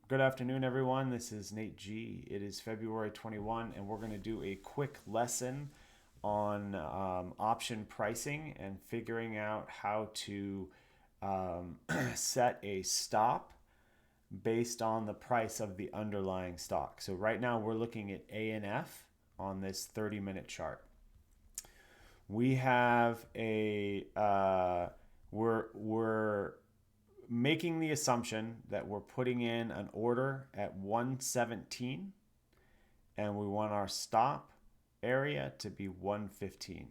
Good afternoon, everyone. This is Nate G. It is February 21, and we're going to do a quick lesson on option pricing and figuring out how to set a stop based on the price of the underlying stock. So right now we're looking at ANF on this 30-minute chart. We have we're making the assumption that we're putting in an order at 117 and we want our stop area to be 115.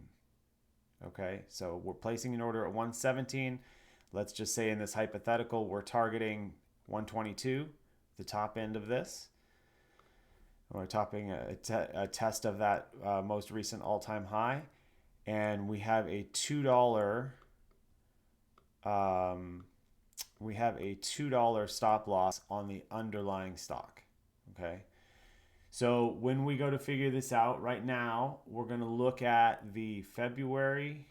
Okay, so we're placing an order at 117. Let's just say in this hypothetical, we're targeting 122, the top end of this. We're topping a test of that most recent all-time high. And we have a $2 stop loss on the underlying stock. Okay. So when we go to figure this out right now, we're going to look at the February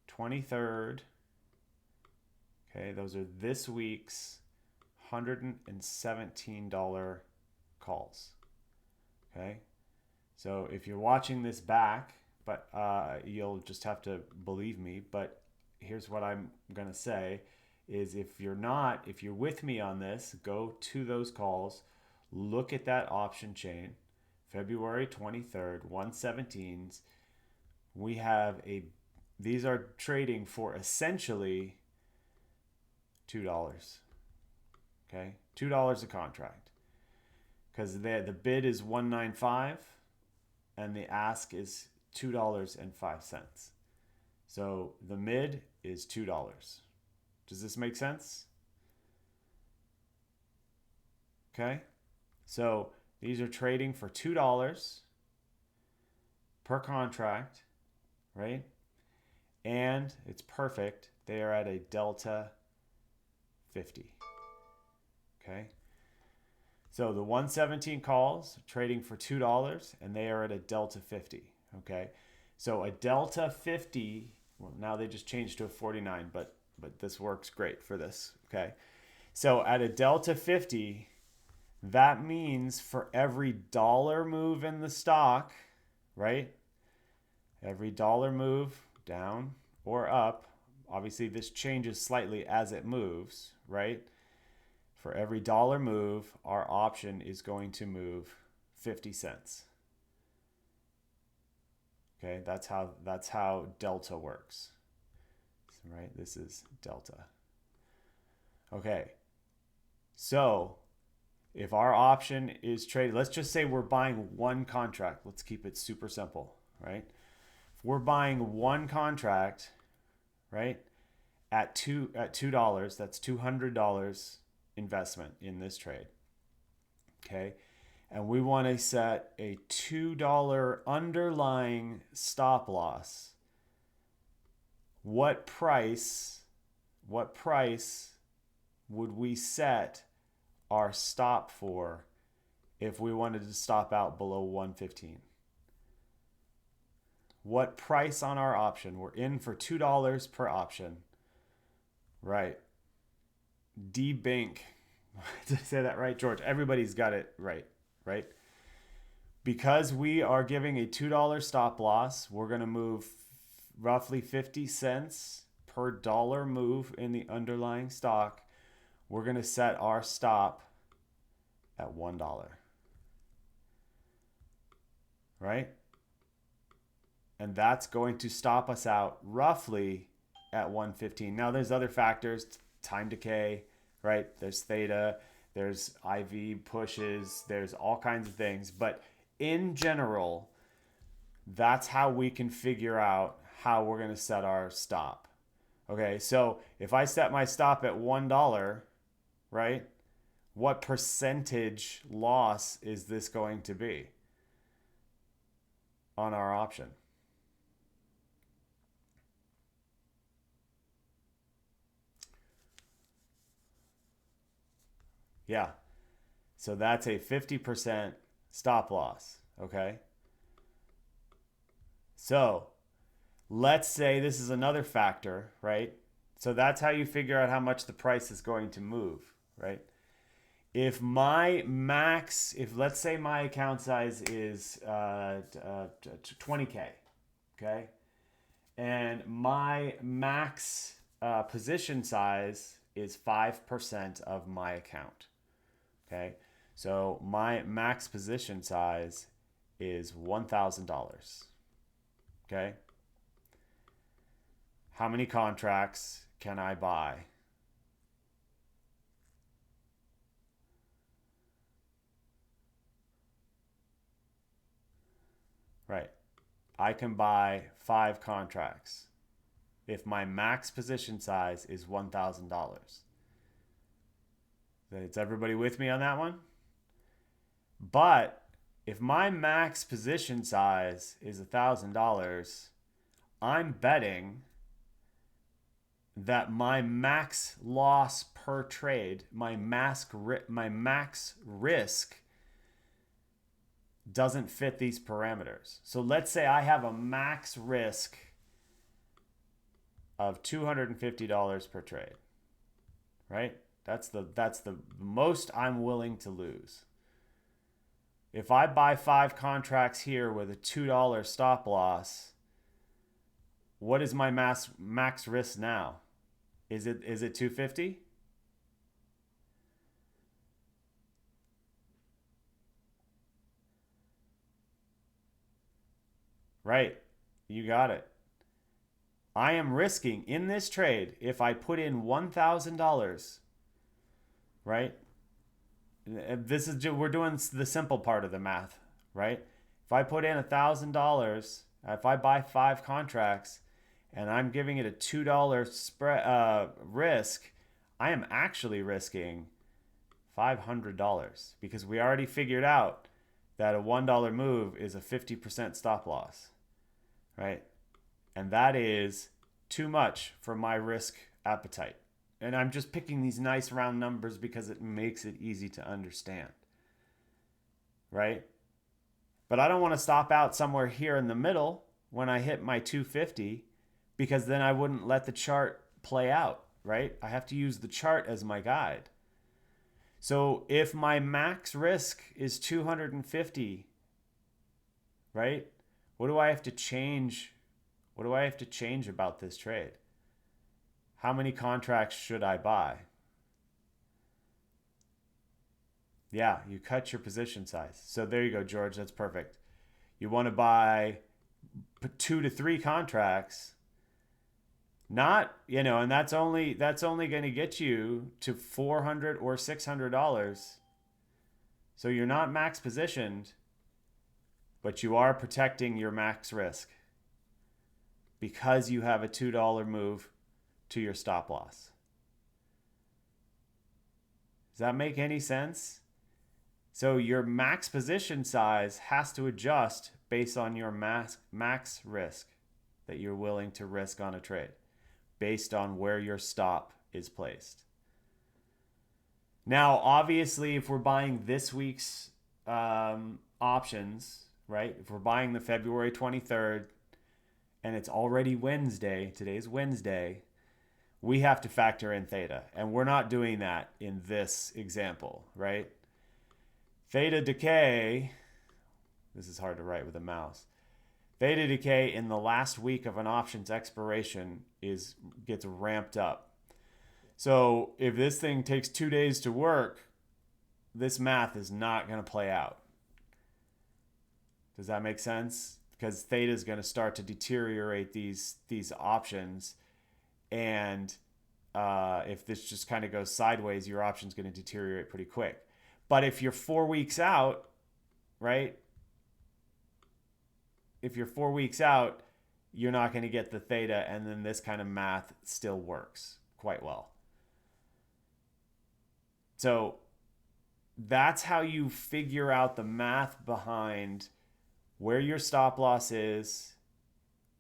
23rd. Okay. Those are this week's $117 calls. Okay. So if you're watching this back, but you'll just have to believe me, but here's what I'm going to say is if you're with me on this, go to those calls, look at that option chain, February 23rd, 117s. These are trading for essentially $2. Okay, $2 a contract. Because the bid is 195 and the ask is $2.05. So the mid is $2. Does this make sense? Okay. So these are trading for $2 per contract, right? And it's perfect. They are at a delta 50. Okay. So the 117 calls trading for $2 and they are at a delta 50. Okay. So a delta 50, well, now they just changed to a 49, but this works great for this. Okay. So at a delta 50, that means for every dollar move in the stock, right? Every dollar move down or up, obviously this changes slightly as it moves, right? For every dollar move, our option is going to move 50 cents. Okay, that's how delta works. Right? This is delta. Okay. So, if our option is traded, let's just say we're buying one contract. Let's keep it super simple, right? If we're buying one contract, right, at $2, that's $200 investment in this trade. Okay? And we want to set a $2 underlying stop loss. What price would we set our stop for if we wanted to stop out below 115? What price on our option? We're in for $2 per option. Right. D-Bank. Did I say that right, George? Everybody's got it right, right? Because we are giving a $2 stop loss, we're going to move roughly 50 cents per dollar move in the underlying stock. We're going to set our stop at $1. Right? And that's going to stop us out roughly at 115. Now there's other factors, time decay, right? There's theta, there's IV pushes, there's all kinds of things, but in general, that's how we can figure out how we're going to set our stop. Okay, so if I set my stop at $1, right, what percentage loss is this going to be on our option? Yeah, so that's a 50% stop loss, okay? So let's say this is another factor, right? So that's how you figure out how much the price is going to move, right? if let's say my account size is 20K, okay, and my max position size is 5% of my account, okay, so my max position size is $1,000, okay. How many contracts can I buy? Right. I can buy 5 contracts if my max position size is $1,000. Is everybody with me on that one? But if my max position size is $1,000, I'm betting that my max loss per trade, my max risk doesn't fit these parameters. So let's say I have a max risk of $250 per trade, right? That's the most I'm willing to lose. If I buy 5 contracts here with a $2 stop loss, what is my max risk now? Is it 250? Right. You got it. I am risking in this trade if I put in $1,000, right? This is we're doing the simple part of the math, right? If I put in $1,000, if I buy 5 contracts, and I'm giving it a $2 spread risk, I am actually risking $500 because we already figured out that a $1 move is a 50% stop loss, right? And that is too much for my risk appetite. And I'm just picking these nice round numbers because it makes it easy to understand, right? But I don't want to stop out somewhere here in the middle when I hit my 250 because then I wouldn't let the chart play out, right? I have to use the chart as my guide. So if my max risk is 250, right? What do I have to change? What do I have to change about this trade? How many contracts should I buy? Yeah, you cut your position size. So there you go, George. That's perfect. You want to buy 2 to 3 contracts. Not, and that's only going to get you to $400 or $600. So you're not max positioned, but you are protecting your max risk because you have a $2 move to your stop loss. Does that make any sense? So your max position size has to adjust based on your max risk that you're willing to risk on a trade, based on where your stop is placed. Now, obviously, if we're buying this week's options, right? If we're buying the February 23rd and it's already Wednesday, today's Wednesday, we have to factor in theta. And we're not doing that in this example, right? Theta decay, this is hard to write with a mouse. Theta decay in the last week of an option's expiration gets ramped up. So if this thing takes 2 days to work, this math is not going to play out. Does that make sense? Because theta is going to start to deteriorate these options, and if this just kind of goes sideways, your option's going to deteriorate pretty quick. But if you're 4 weeks out, right? If you're 4 weeks out, you're not going to get the theta, and then this kind of math still works quite well. So that's how you figure out the math behind where your stop loss is,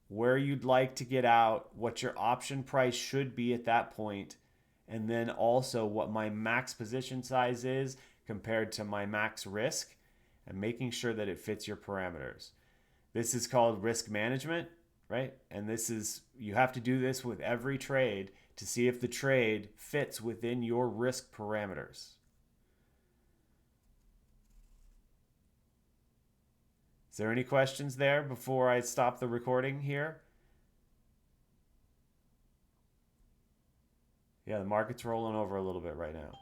where you'd like to get out, what your option price should be at that point, and then also what my max position size is compared to my max risk, and making sure that it fits your parameters. This is called risk management, right? And you have to do this with every trade to see if the trade fits within your risk parameters. Is there any questions there before I stop the recording here? Yeah, the market's rolling over a little bit right now.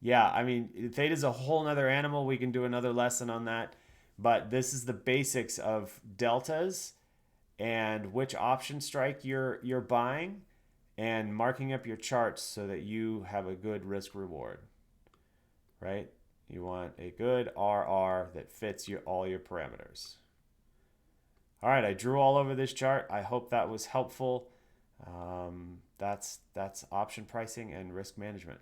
Yeah, I mean, theta's a whole nother animal. We can do another lesson on that. But this is the basics of deltas and which option strike you're buying and marking up your charts so that you have a good risk reward, right? You want a good RR that fits all your parameters. All right, I drew all over this chart. I hope that was helpful. That's option pricing and risk management.